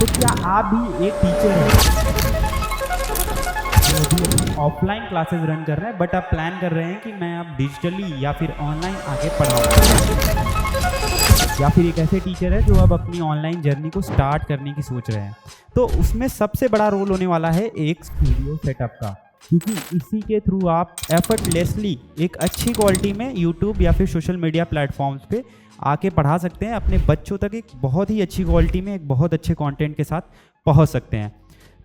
तो क्या आप भी एक टीचर हैं जो अभी ऑफलाइन क्लासेस रन कर रहे हैं, बट आप प्लान कर रहे हैं कि मैं अब डिजिटली या फिर ऑनलाइन आगे पढ़ाऊँ, या फिर एक ऐसे टीचर है जो अब अपनी ऑनलाइन जर्नी को स्टार्ट करने की सोच रहे हैं, तो उसमें सबसे बड़ा रोल होने वाला है एक स्टूडियो सेटअप का, क्योंकि इसी के थ्रू आप एफर्टलेसली एक अच्छी क्वालिटी में यूट्यूब या फिर सोशल मीडिया प्लेटफॉर्म्स पे आके पढ़ा सकते हैं अपने बच्चों तक। एक बहुत ही अच्छी क्वालिटी में एक बहुत अच्छे कंटेंट के साथ पहुंच सकते हैं।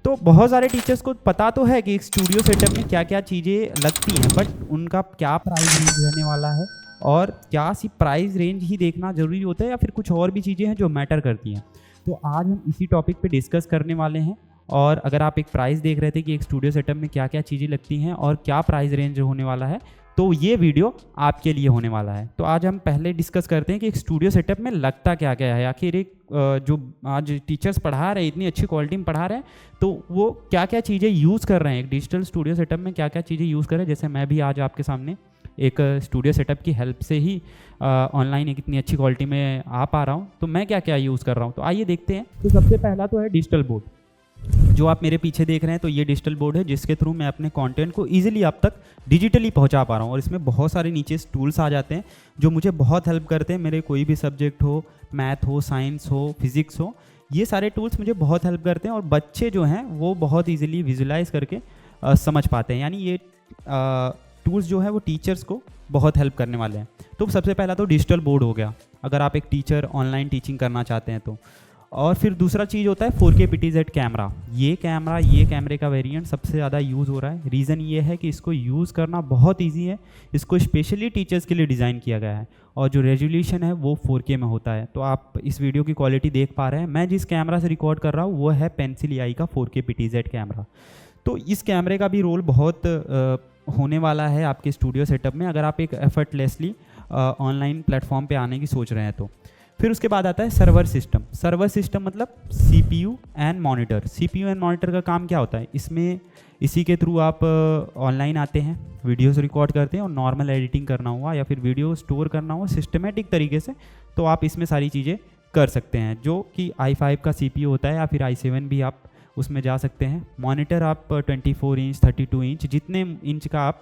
तो बहुत सारे टीचर्स को पता तो है कि एक स्टूडियो सेटअप में क्या क्या चीज़ें लगती हैं, बट उनका क्या प्राइस रेंज रहने वाला है और क्या सिर्फ प्राइस रेंज ही देखना ज़रूरी होता है या फिर कुछ और भी चीज़ें हैं जो मैटर करती हैं। तो आज हम इसी टॉपिक पे डिस्कस करने वाले हैं। और अगर आप एक प्राइस देख रहे थे कि एक स्टूडियो सेटअप में क्या क्या चीज़ें लगती हैं और क्या प्राइस रेंज होने वाला है, तो ये वीडियो आपके लिए होने वाला है। तो आज हम पहले डिस्कस करते हैं कि एक स्टूडियो सेटअप में लगता क्या क्या है। आखिर एक जो आज टीचर्स पढ़ा रहे हैं, इतनी अच्छी क्वालिटी में पढ़ा रहे हैं, तो वो क्या क्या चीज़ें यूज़ कर रहे हैं, एक डिजिटल स्टूडियो सेटअप में क्या क्या चीज़ें यूज़ कर रहे हैं। जैसे मैं भी आज आपके सामने एक स्टूडियो सेटअप की हेल्प से ही ऑनलाइन एक इतनी अच्छी क्वालिटी में आ पा रहा हूँ, तो मैं क्या क्या यूज़ कर रहा हूँ। तो आइए देखते हैं। तो सबसे पहला तो है डिजिटल बोर्ड, जो आप मेरे पीछे देख रहे हैं। तो ये डिजिटल बोर्ड है जिसके थ्रू मैं अपने कंटेंट को इजीली आप तक डिजिटली पहुंचा पा रहा हूं। और इसमें बहुत सारे नीचे टूल्स आ जाते हैं जो मुझे बहुत हेल्प करते हैं। मेरे कोई भी सब्जेक्ट हो, मैथ हो, साइंस हो, फिजिक्स हो, ये सारे टूल्स मुझे बहुत हेल्प करते हैं और बच्चे जो हैं वो बहुत ईजिली विजुलाइज करके समझ पाते हैं। यानी ये टूल्स जो है वो टीचर्स को बहुत हेल्प करने वाले हैं। तो सबसे पहला तो डिजिटल बोर्ड हो गया, अगर आप एक टीचर ऑनलाइन टीचिंग करना चाहते हैं तो। और फिर दूसरा चीज़ होता है 4K PTZ कैमरा। ये कैमरे का वेरिएंट सबसे ज़्यादा यूज़ हो रहा है। रीज़न ये है कि इसको यूज़ करना बहुत इजी है। इसको स्पेशली टीचर्स के लिए डिज़ाइन किया गया है और जो रेजोल्यूशन है वो 4K में होता है। तो आप इस वीडियो की क्वालिटी देख पा रहे हैं। मैं जिस कैमरा से रिकॉर्ड कर रहा हूँ वो है पेंसिल AI का 4K PTZ कैमरा। तो इस कैमरे का भी रोल बहुत होने वाला है आपके स्टूडियो सेटअप में, अगर आप एक एफर्टलेसली ऑनलाइन प्लेटफॉर्म पे आने की सोच रहे हैं तो। फिर उसके बाद आता है सर्वर सिस्टम। सर्वर सिस्टम मतलब CPU and monitor. CPU and monitor का काम क्या होता है, इसमें इसी के थ्रू आप ऑनलाइन आते हैं, वीडियोस रिकॉर्ड करते हैं और नॉर्मल एडिटिंग करना हुआ या फिर वीडियो स्टोर करना हुआ सिस्टमेटिक तरीके से, तो आप इसमें सारी चीज़ें कर सकते हैं। जो कि i5 का CPU होता है या फिर i7 भी आप उसमें जा सकते हैं। मॉनिटर आप 24 इंच, 32 इंच, जितने इंच का आप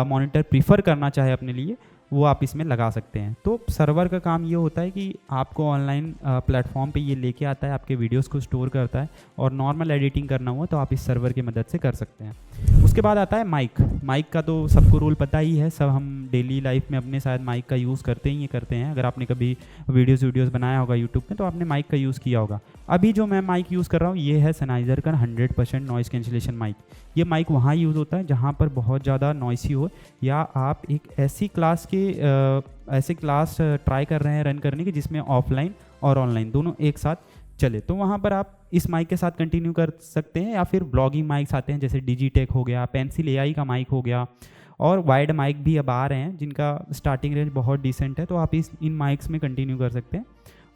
मॉनिटर प्रीफर करना चाहे अपने लिए वो आप इसमें लगा सकते हैं। तो सर्वर का काम ये होता है कि आपको ऑनलाइन प्लेटफॉर्म पे ये लेके आता है, आपके वीडियोस को स्टोर करता है और नॉर्मल एडिटिंग करना हुआ तो आप इस सर्वर की मदद से कर सकते हैं। उसके बाद आता है माइक का तो सबको रोल पता ही है। सब हम डेली लाइफ में अपने शायद माइक का यूज़ करते हैं। अगर आपने कभी वीडियोज़ बनाया होगा यूट्यूब में तो आपने माइक का यूज़ किया होगा। अभी जो मैं माइक यूज़ कर रहा हूँ ये है Sennheiser का 100% नॉइज़ कैंसिलेशन माइक। ये माइक वहाँ यूज़ होता है जहाँ पर बहुत ज़्यादा नॉइसी हो, या आप एक ऐसी क्लास ट्राई कर रहे हैं रन करने की जिसमें ऑफलाइन और ऑनलाइन दोनों एक साथ चले, तो वहाँ पर आप इस माइक के साथ कंटिन्यू कर सकते हैं। या फिर ब्लॉगिंग माइक्स आते हैं जैसे डिजिटेक हो गया, पेंसिल AI का माइक हो गया, और वाइड माइक भी अब आ रहे हैं जिनका स्टार्टिंग रेंज बहुत डिसेंट है, तो आप इन माइक्स में कंटिन्यू कर सकते हैं।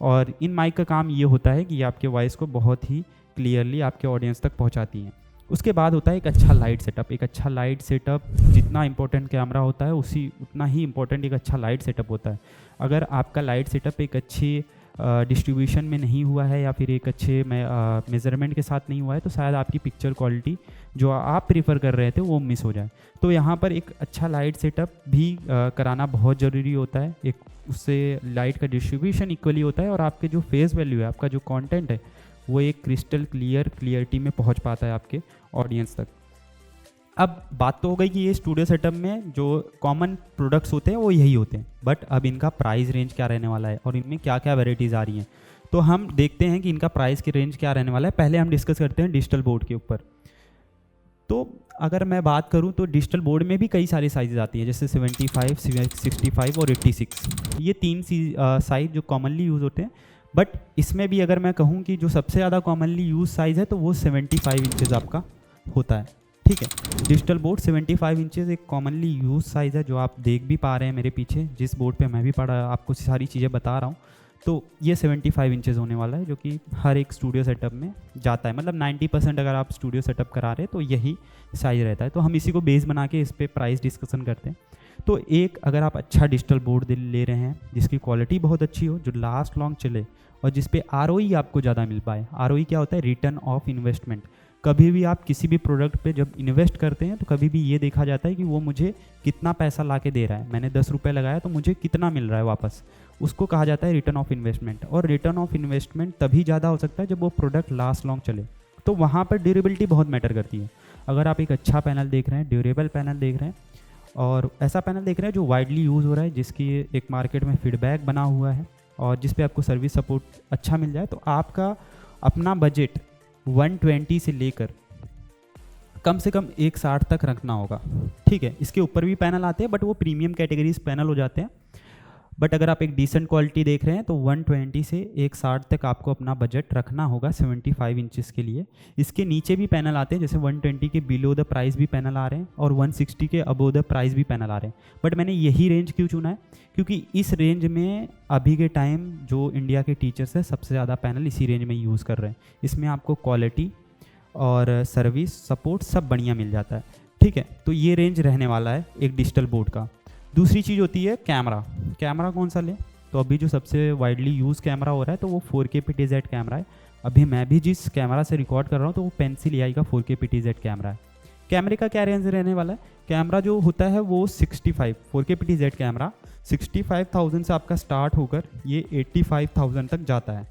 और इन माइक का काम ये होता है कि ये आपके वॉइस को बहुत ही क्लियरली आपके ऑडियंस तक पहुँचाती हैं। उसके बाद होता है एक अच्छा लाइट सेटअप। एक अच्छा लाइट सेटअप जितना इंपॉर्टेंट कैमरा होता है उतना ही इंपॉर्टेंट एक अच्छा लाइट सेटअप होता है। अगर आपका लाइट सेटअप एक अच्छी डिस्ट्रीब्यूशन में नहीं हुआ है या फिर एक अच्छे मेज़रमेंट के साथ नहीं हुआ है तो शायद आपकी पिक्चर क्वालिटी जो आप प्रीफर कर रहे थे वो मिस हो जाए। तो यहाँ पर एक अच्छा लाइट सेटअप भी कराना बहुत ज़रूरी होता है। एक उससे लाइट का डिस्ट्रीब्यूशन इक्वली होता है और आपके जो फेस वैल्यू है, आपका जो कंटेंट है, वो एक क्रिस्टल क्लियरिटी में पहुंच पाता है आपके ऑडियंस तक। अब बात तो हो गई कि ये स्टूडियो सेटअप में जो कॉमन प्रोडक्ट्स होते हैं वो यही होते हैं, बट अब इनका प्राइस रेंज क्या रहने वाला है और इनमें क्या क्या वैरायटीज़ आ रही हैं, तो हम देखते हैं कि इनका प्राइस की रेंज क्या रहने वाला है। पहले हम डिस्कस करते हैं डिजिटल बोर्ड के ऊपर। तो अगर मैं बात करूं तो डिजिटल बोर्ड में भी कई सारी साइज़ आती है, जैसे 75, 65 और 86। ये तीन साइज़ जो कॉमनली यूज़ होते हैं। बट इसमें भी अगर मैं कहूँ कि जो सबसे ज़्यादा कॉमनली यूज साइज़ है तो वो 75 इंचज़ आपका होता है। ठीक है, डिजिटल बोर्ड 75 इंचज़ एक कॉमनली यूज साइज़ है, जो आप देख भी पा रहे हैं मेरे पीछे, जिस बोर्ड पे मैं भी आपको सारी चीज़ें बता रहा हूँ। तो ये 75 इंचज़ होने वाला है, जो कि हर एक स्टूडियो सेटअप में जाता है। मतलब 90% अगर आप स्टूडियो सेटअप करा रहे हैं तो यही साइज़ रहता है। तो हम इसी को बेस बना के इस पर प्राइस डिस्कशन करते हैं। तो एक अगर आप अच्छा डिजिटल बोर्ड ले रहे हैं जिसकी क्वालिटी बहुत अच्छी हो, जो लास्ट लॉन्ग चले और जिस पे ROI आपको ज़्यादा मिल पाए। ROI क्या होता है? Return of investment. कभी भी आप किसी भी प्रोडक्ट पे जब इन्वेस्ट करते हैं तो कभी भी ये देखा जाता है कि वो मुझे कितना पैसा ला के दे रहा है। मैंने 10 रुपये लगाया तो मुझे कितना मिल रहा है वापस, उसको कहा जाता है रिटर्न ऑफ इन्वेस्टमेंट। और रिटर्न ऑफ इन्वेस्टमेंट तभी ज़्यादा हो सकता है जब वो प्रोडक्ट लास्ट लॉन्ग चले, तो वहाँ पर ड्यूरेबिलिटी बहुत मैटर करती है। अगर आप एक अच्छा पैनल देख रहे हैं, ड्यूरेबल पैनल देख रहे हैं और ऐसा पैनल देख रहे हैं जो वाइडली यूज़ हो रहा है, जिसकी एक मार्केट में फीडबैक बना हुआ है और जिस पे आपको सर्विस सपोर्ट अच्छा मिल जाए, तो आपका अपना बजट 120 से लेकर कम से कम 160 तक रखना होगा। ठीक है, इसके ऊपर भी पैनल आते हैं बट वो प्रीमियम कैटेगरीज पैनल हो जाते हैं। बट अगर आप एक डिसेंट क्वालिटी देख रहे हैं तो 120 से 160 तक आपको अपना बजट रखना होगा 75 इंचेस के लिए। इसके नीचे भी पैनल आते हैं, जैसे 120 के बिलो द प्राइस भी पैनल आ रहे हैं और 160 के अबो द प्राइस भी पैनल आ रहे हैं। बट मैंने यही रेंज क्यों चुना है? क्योंकि इस रेंज में अभी के टाइम जो इंडिया के टीचर्स हैं सबसे ज़्यादा पैनल इसी रेंज में यूज़ कर रहे हैं। इसमें आपको क्वालिटी और सर्विस सपोर्ट सब बढ़िया मिल जाता है। ठीक है, तो ये रेंज रहने वाला है एक डिजिटल बोर्ड का। दूसरी चीज़ होती है कैमरा। कैमरा कौन सा लें? तो अभी जो सबसे वाइडली यूज़ कैमरा हो रहा है तो वो 4K PTZ कैमरा है। अभी मैं भी जिस कैमरा से रिकॉर्ड कर रहा हूँ तो वो पेंसिल AI का 4K PTZ कैमरा है। कैमरे का क्या रेंज रहने वाला है? कैमरा जो होता है वो 4K PTZ कैमरा 65,000 से आपका स्टार्ट होकर ये 85,000 तक जाता है।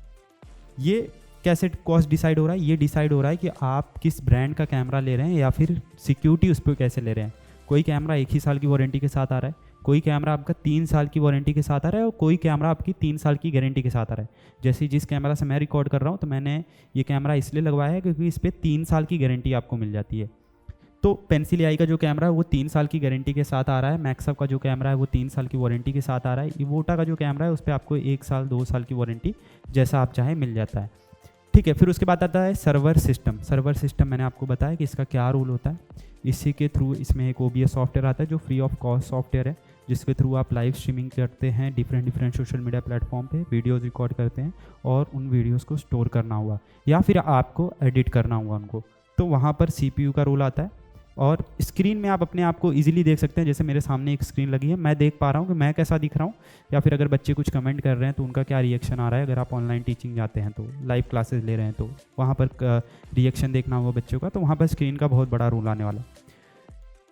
ये कैसे कॉस्ट डिसाइड हो रहा है? ये डिसाइड हो रहा है कि आप किस ब्रांड का कैमरा ले रहे हैं या फिर सिक्योरिटी उस पर कैसे ले रहे हैं। कोई कैमरा 1 ही साल की वारंटी के साथ आ रहा है, कोई कैमरा आपका 3 साल की वारंटी के साथ आ रहा है और कोई कैमरा आपकी 3 साल की गारंटी के साथ आ रहा है। जैसे जिस कैमरा से मैं रिकॉर्ड कर रहा हूँ तो मैंने ये कैमरा इसलिए लगवाया है क्योंकि इस पर 3 साल की गारंटी आपको मिल जाती है। तो पेंसिल AI का जो कैमरा है वो 3 साल की गारंटी के साथ आ रहा है। मैक्सअप का जो कैमरा है वो 3 साल की वारंटी के साथ आ रहा है। इवोटा का जो कैमरा है उस पर आपको 1 साल 2 साल की वारंटी जैसा आप चाहें मिल जाता है। ठीक है, फिर उसके बाद आता है सर्वर सिस्टम। सर्वर सिस्टम मैंने आपको बताया कि इसका क्या रोल होता है। इसी के थ्रू इसमें एक OBS सॉफ्टवेयर आता है जो फ्री ऑफ कॉस्ट सॉफ्टवेयर है, जिसके थ्रू आप लाइव स्ट्रीमिंग करते हैं डिफरेंट सोशल मीडिया प्लेटफॉर्म पे, वीडियोस रिकॉर्ड करते हैं और उन वीडियोस को स्टोर करना हुआ या फिर आपको एडिट करना हुआ उनको, तो वहाँ पर CPU का रोल आता है। और स्क्रीन में आप अपने आप को इजीली देख सकते हैं। जैसे मेरे सामने एक स्क्रीन लगी है, मैं देख पा रहा हूँ कि मैं कैसा दिख रहा हूँ, या फिर अगर बच्चे कुछ कमेंट कर रहे हैं तो उनका क्या रिएक्शन आ रहा है। अगर आप ऑनलाइन टीचिंग जाते हैं तो लाइव क्लासेस ले रहे हैं तो वहाँ पर रिएक्शन देखना होगा बच्चों का, तो वहाँ पर स्क्रीन का बहुत बड़ा रोल आने वाला है।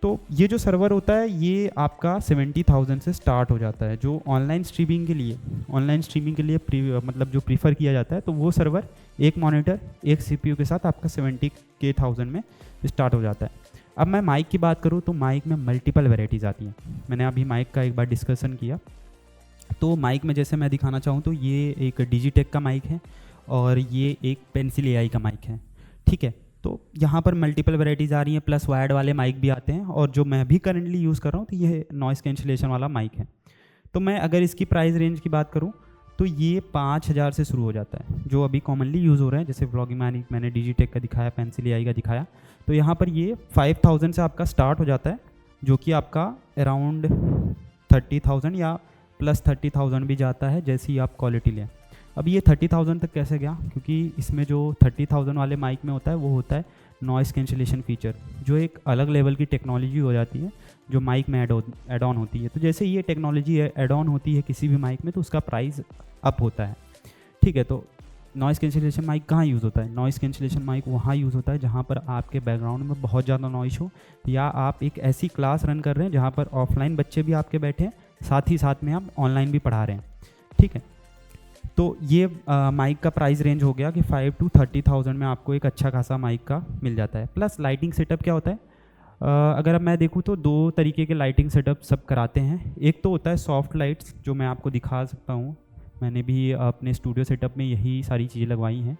तो ये जो सर्वर होता है ये आपका 70,000 से स्टार्ट हो जाता है। जो ऑनलाइन स्ट्रीमिंग के लिए मतलब जो प्रीफर किया जाता है, तो वो सर्वर एक मॉनिटर एक CPU के साथ आपका 70,000 में स्टार्ट हो जाता है। अब मैं माइक की बात करूँ तो माइक में मल्टीपल वेराइटीज़ आती हैं। मैंने अभी माइक का एक बार डिस्कशन किया, तो माइक में जैसे मैं दिखाना चाहूँ तो ये एक डिजिटेक का माइक है और ये एक पेंसिल AI का माइक है। ठीक है, तो यहाँ पर मल्टीपल वेराइटीज़ आ रही हैं, प्लस वायर्ड वाले माइक भी आते हैं। और जो मैं भी करंटली यूज़ कर रहा हूँ तो ये नॉइस कैंसिलेशन वाला माइक है। तो मैं अगर इसकी प्राइस रेंज की बात करूँ तो ये 5,000 से शुरू हो जाता है, जो अभी कॉमनली यूज़ हो रहे हैं। जैसे व्लॉगिंग माइक मैंने डिजिटेक का दिखाया, पेंसिल AI का दिखाया, तो यहाँ पर ये 5,000 से आपका स्टार्ट हो जाता है, जो कि आपका अराउंड 30,000 या प्लस 30,000 भी जाता है जैसे ही आप क्वालिटी लें। अब ये 30,000 तक कैसे गया? क्योंकि इसमें जो 30,000 वाले माइक में होता है वो होता है नॉइस कैंसिलेशन फीचर, जो एक अलग लेवल की टेक्नोलॉजी हो जाती है जो माइक में ऐड ऑन होती है। तो जैसे ये टेक्नोलॉजी ऐड ऑन होती है किसी भी माइक में तो उसका प्राइस अप होता है। ठीक है, तो नॉइस कैंसिलेशन माइक कहाँ यूज़ होता है? नॉइस कैंसिलेशन माइक वहाँ यूज़ होता है जहाँ पर आपके बैकग्राउंड में बहुत ज़्यादा नॉइस हो, या आप एक ऐसी क्लास रन कर रहे हैं जहाँ पर ऑफलाइन बच्चे भी आपके बैठे हैं, साथ ही साथ में आप ऑनलाइन भी पढ़ा रहे हैं। ठीक है, तो ये माइक का प्राइस रेंज हो गया कि 5 to 30,000 में आपको एक अच्छा खासा माइक का मिल जाता है। प्लस लाइटिंग सेटअप क्या होता है? अगर अब मैं देखूँ तो 2 तरीके के लाइटिंग सेटअप सब कराते हैं। एक तो होता है सॉफ्ट लाइट्स, जो मैं आपको दिखा सकता हूँ। मैंने भी अपने स्टूडियो सेटअप में यही सारी चीज़ें लगवाई हैं।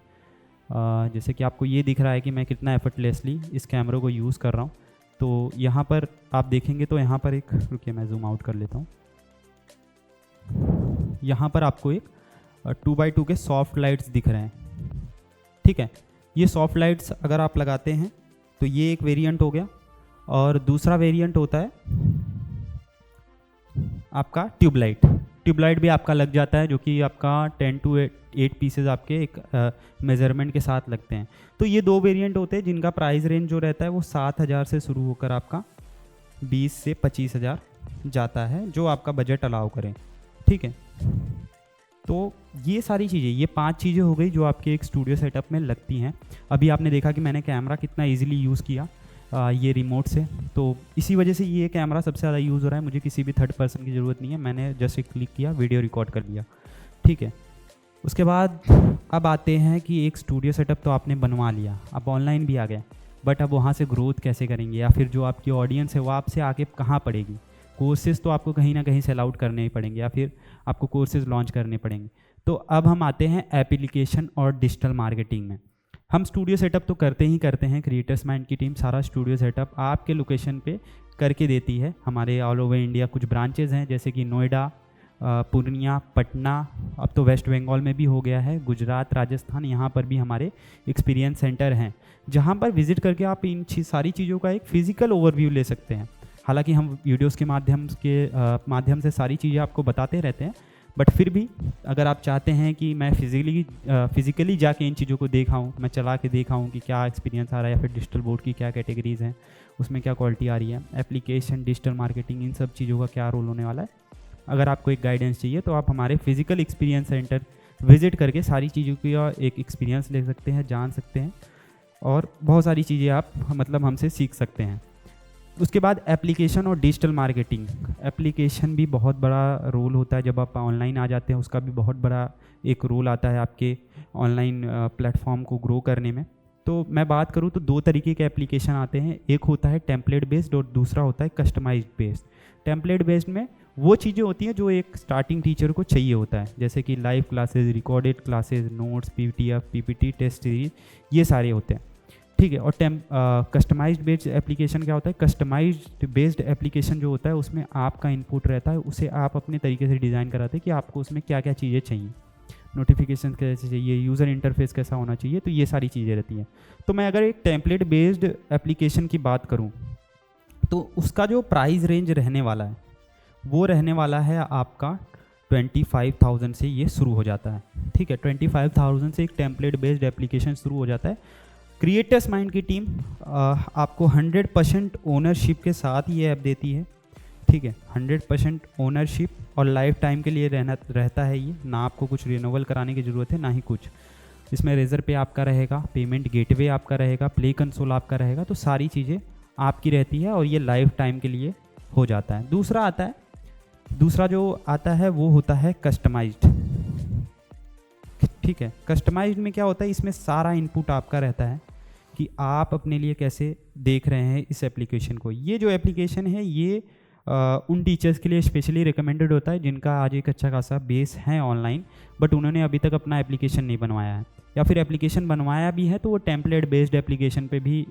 जैसे कि आपको ये दिख रहा है कि मैं कितना एफर्टलेसली इस कैमरे को यूज़ कर रहा हूँ। तो यहाँ पर आप देखेंगे तो यहाँ पर एक, रुकिए मैं जूम आउट कर लेता हूँ। यहाँ पर आपको एक 2x2 के सॉफ्ट लाइट्स दिख रहे हैं। ठीक है, ये सॉफ्ट लाइट्स अगर आप लगाते हैं तो ये एक वेरिएंट हो गया। और दूसरा वेरिएंट होता है आपका ट्यूबलाइट। ट्यूबलाइट भी आपका लग जाता है, जो कि आपका 10 to 8 पीसेज आपके एक मेज़रमेंट के साथ लगते हैं। तो ये 2 वेरिएंट होते हैं जिनका प्राइस रेंज जो रहता है वो 7,000 से शुरू होकर आपका 20 से 25,000 जाता है जो आपका बजट अलाउ करे, ठीक है। तो ये सारी चीज़ें, ये 5 चीज़ें हो गई जो आपके एक स्टूडियो सेटअप में लगती हैं। अभी आपने देखा कि मैंने कैमरा कितना इजीली यूज़ किया ये रिमोट से, तो इसी वजह से ये कैमरा सबसे ज़्यादा यूज़ हो रहा है। मुझे किसी भी थर्ड पर्सन की ज़रूरत नहीं है, मैंने जस्ट एक क्लिक किया, वीडियो रिकॉर्ड कर लिया, ठीक है। उसके बाद अब आते हैं कि एक स्टूडियो सेटअप तो आपने बनवा लिया, अब ऑनलाइन भी आ गया, बट अब वहाँ से ग्रोथ कैसे करेंगे, या फिर जो आपकी ऑडियंस है वो आपसे आके कहाँ पड़ेगी। कोर्सेज़ तो आपको कहीं ना कहीं सेल आउट करने ही पड़ेंगे, या फिर आपको कोर्सेज़ लॉन्च करने पड़ेंगे। तो अब हम आते हैं एप्लीकेशन और डिजिटल मार्केटिंग में। हम स्टूडियो सेटअप तो करते ही करते हैं, क्रिएटर्स माइंड की टीम सारा स्टूडियो सेटअप आपके लोकेशन पे करके देती है। हमारे ऑल ओवर इंडिया कुछ ब्रांचेज़ हैं, जैसे कि नोएडा, पूर्णिया, पटना, अब तो वेस्ट बंगाल में भी हो गया है, गुजरात, राजस्थान, यहाँ पर भी हमारे एक्सपीरियंस सेंटर हैं, जहाँ पर विजिट करके आप इन सारी चीज़ों का एक फ़िज़िकल ओवरव्यू ले सकते हैं। हालांकि हम वीडियोस के माध्यम से सारी चीज़ें आपको बताते रहते हैं, बट फिर भी अगर आप चाहते हैं कि मैं फिज़िकली जाके इन चीज़ों को देखाऊँ, मैं चला के देखाऊँ कि क्या एक्सपीरियंस आ रहा है, या फिर डिजिटल बोर्ड की क्या कैटेगरीज़ हैं, उसमें क्या क्वालिटी आ रही है, एप्लीकेशन, डिजिटल मार्केटिंग, इन सब चीज़ों का क्या रोल होने वाला है, अगर आपको एक गाइडेंस चाहिए तो आप हमारे फिज़िकल एक्सपीरियंस सेंटर विज़िट करके सारी चीज़ों की एक एक्सपीरियंस ले सकते हैं, जान सकते हैं, और बहुत सारी चीज़ें आप मतलब हमसे सीख सकते हैं। उसके बाद एप्लीकेशन और डिजिटल मार्केटिंग। एप्लीकेशन भी बहुत बड़ा रोल होता है, जब आप ऑनलाइन आ जाते हैं उसका भी बहुत बड़ा एक रोल आता है आपके ऑनलाइन प्लेटफॉर्म को ग्रो करने में। तो मैं बात करूँ तो 2 तरीके के एप्लीकेशन आते हैं, एक होता है टेम्पलेट बेस्ड और दूसरा होता है कस्टमाइज्ड बेस्ड। टेम्पलेट बेस्ड में वो चीज़ें होती हैं जो एक स्टार्टिंग टीचर को चाहिए होता है, जैसे कि live classes, recorded classes, notes, PDF, PPT, test series, ये सारे होते हैं, ठीक है। और कस्टमाइज्ड बेस्ड एप्लीकेशन क्या होता है, कस्टमाइज्ड बेस्ड एप्लीकेशन जो होता है उसमें आपका इनपुट रहता है, उसे आप अपने तरीके से डिज़ाइन कराते हैं कि आपको उसमें क्या क्या चीज़ें चाहिए, नोटिफिकेशन कैसे चाहिए, यूज़र इंटरफेस कैसा होना चाहिए, तो ये सारी चीज़ें रहती हैं। तो मैं अगर एक टेम्पलेट बेस्ड एप्लीकेशन की बात करूँ तो उसका जो प्राइस रेंज रहने वाला है वो रहने वाला है आपका 25,000 से ये शुरू हो जाता है, ठीक है। 25,000 से एक टेम्पलेट बेस्ड एप्लीकेशन शुरू हो जाता है। क्रिएटर्स माइंड की टीम आपको 100% ओनरशिप के साथ ये ऐप देती है, ठीक है। 100% ओनरशिप और लाइफ टाइम के लिए रहता है ये, ना आपको कुछ रिन्यूअल कराने की ज़रूरत है ना ही कुछ। इसमें रेजर पे आपका रहेगा, पेमेंट गेटवे आपका रहेगा, प्ले कंसोल आपका रहेगा, तो सारी चीज़ें आपकी रहती है और ये लाइफ टाइम के लिए हो जाता है। दूसरा जो आता है वो होता है कस्टमाइज्ड, ठीक है। कस्टमाइज्ड में क्या होता है, इसमें सारा इनपुट आपका रहता है कि आप अपने लिए कैसे देख रहे हैं इस एप्लीकेशन को। ये जो एप्लीकेशन है ये उन टीचर्स के लिए स्पेशली रिकमेंडेड होता है जिनका आज एक अच्छा खासा बेस है ऑनलाइन, बट उन्होंने अभी तक अपना एप्लीकेशन नहीं बनवाया है, या फिर एप्लीकेशन बनवाया भी है तो वो टेम्पलेट बेस्ड एप्लीकेशन पे भी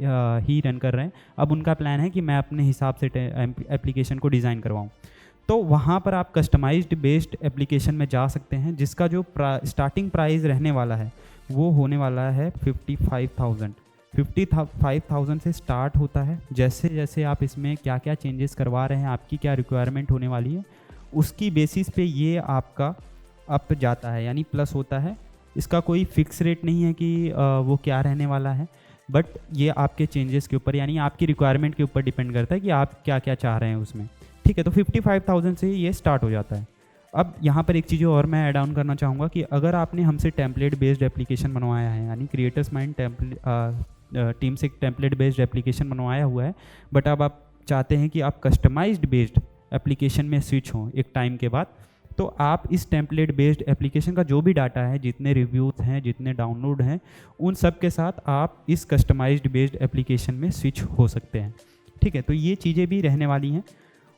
ही रन कर रहे हैं। अब उनका प्लान है कि मैं अपने हिसाब से एप्लीकेशन को डिज़ाइन करवाऊँ, तो वहाँ पर आप कस्टमाइज्ड बेस्ड एप्लीकेशन में जा सकते हैं, जिसका जो स्टार्टिंग प्राइस रहने वाला है वो होने वाला है 55,000 से स्टार्ट होता है। जैसे जैसे आप इसमें क्या क्या चेंजेस करवा रहे हैं, आपकी क्या रिक्वायरमेंट होने वाली है, उसकी बेसिस पे ये आपका अप जाता है, यानी प्लस होता है। इसका कोई फिक्स रेट नहीं है कि वो क्या रहने वाला है, बट ये आपके चेंजेस के ऊपर, यानी आपकी रिक्वायरमेंट के ऊपर डिपेंड करता है कि आप क्या क्या चाह रहे हैं उसमें, ठीक है। तो 55,000 से ये स्टार्ट हो जाता है। अब यहाँ पर एक चीज़ और मैं ऐड ऑन करना चाहूँगा कि अगर आपने हमसे टेम्पलेट बेस्ड एप्लीकेशन बनवाया है, यानी क्रिएटर्स माइंड टीम से टेम्पलेट बेस्ड एप्लीकेशन बनवाया हुआ है, बट अब आप चाहते हैं कि आप कस्टमाइज्ड बेस्ड एप्लीकेशन में स्विच हों एक टाइम के बाद, तो आप इस टेम्पलेट बेस्ड एप्लीकेशन का जो भी डाटा है, जितने रिव्यूज़ हैं, जितने डाउनलोड हैं, उन सब के साथ आप इस कस्टमाइज्ड बेस्ड एप्लीकेशन में स्विच हो सकते हैं, ठीक है। तो ये चीज़ें भी रहने वाली हैं।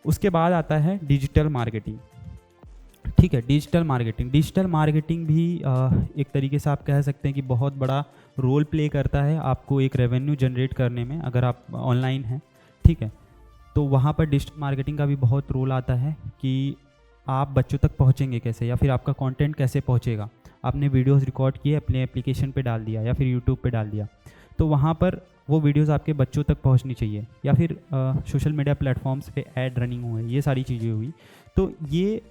उसके बाद आता है डिजिटल मार्केटिंग, ठीक है। डिजिटल मार्केटिंग भी एक तरीके से आप कह सकते हैं कि बहुत बड़ा रोल प्ले करता है आपको एक रेवेन्यू जनरेट करने में, अगर आप ऑनलाइन हैं, ठीक है। तो वहाँ पर डिजिटल मार्केटिंग का भी बहुत रोल आता है कि आप बच्चों तक पहुँचेंगे कैसे, या फिर आपका कंटेंट कैसे पहुँचेगा। आपने वीडियोस रिकॉर्ड किए, अपने एप्लीकेशन पे डाल दिया या फिर यूट्यूब पे डाल दिया, तो वहाँ पर वो वीडियोस आपके बच्चों तक पहुँचनी चाहिए, या फिर सोशल मीडिया प्लेटफॉर्म्स पे ऐड रनिंग हुए, ये सारी चीज़ें हुई। तो ये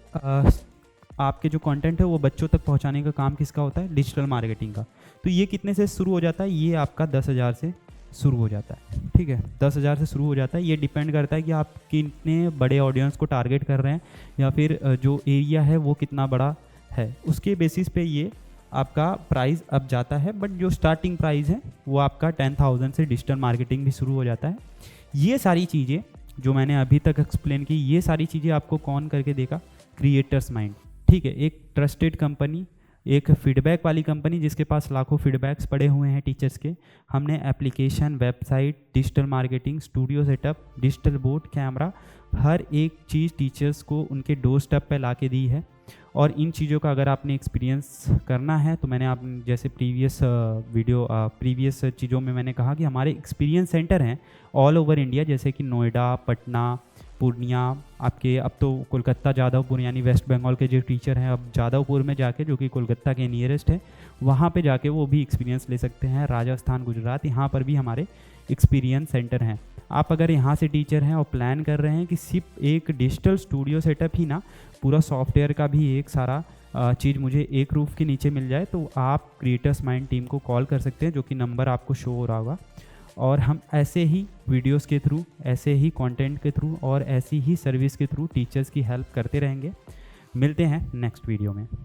आपके जो कंटेंट है वो बच्चों तक पहुंचाने का काम किसका होता है, डिजिटल मार्केटिंग का। तो ये कितने से शुरू हो जाता है, ये आपका 10,000 से शुरू हो जाता है। ठीक है, 10,000 से शुरू हो जाता है। ये डिपेंड करता है कि आप कितने बड़े ऑडियंस को टारगेट कर रहे हैं या फिर जो एरिया है वो कितना बड़ा है, उसके बेसिस पे ये आपका प्राइस अब जाता है। बट जो स्टार्टिंग प्राइस है वो आपका 10,000 से डिजिटल मार्केटिंग भी शुरू हो जाता है। ये सारी चीज़ें जो मैंने अभी तक एक्सप्लेन की, ये सारी चीज़ें आपको कौन करके देगा? Creators mind. ठीक है, एक ट्रस्टेड कंपनी, एक फीडबैक वाली कंपनी जिसके पास लाखों फीडबैक्स पड़े हुए हैं टीचर्स के। हमने application, website, digital marketing, studio setup, digital board, camera, हर एक चीज़ टीचर्स को उनके डोर स्टेप पे ला के दी है। और इन चीज़ों का अगर आपने एक्सपीरियंस करना है तो मैंने आप जैसे प्रीवियस चीज़ों में मैंने कहा कि हमारे एक्सपीरियंस सेंटर हैं ऑल ओवर इंडिया, जैसे कि नोएडा, पटना, पूर्णिया, आपके अब तो कोलकाता, जादवपुर, यानी वेस्ट बंगाल के जो टीचर हैं अब जादवपुर में जाके, जो कि कोलकाता के नियरेस्ट है, वहाँ पे जाके वो भी एक्सपीरियंस ले सकते हैं। राजस्थान, गुजरात, यहाँ पर भी हमारे एक्सपीरियंस सेंटर हैं। आप अगर यहाँ से टीचर हैं और प्लान कर रहे हैं कि सिर्फ एक डिजिटल स्टूडियो सेटअप ही ना, पूरा सॉफ्टवेयर का भी एक सारा चीज़ मुझे एक रूफ के नीचे मिल जाए, तो आप क्रिएटर्स माइंड टीम को कॉल कर सकते हैं, जो कि नंबर आपको शो हो रहा होगा। और हम ऐसे ही वीडियोस के थ्रू, ऐसे ही कंटेंट के थ्रू और ऐसी ही सर्विस के थ्रू टीचर्स की हेल्प करते रहेंगे। मिलते हैं नेक्स्ट वीडियो में।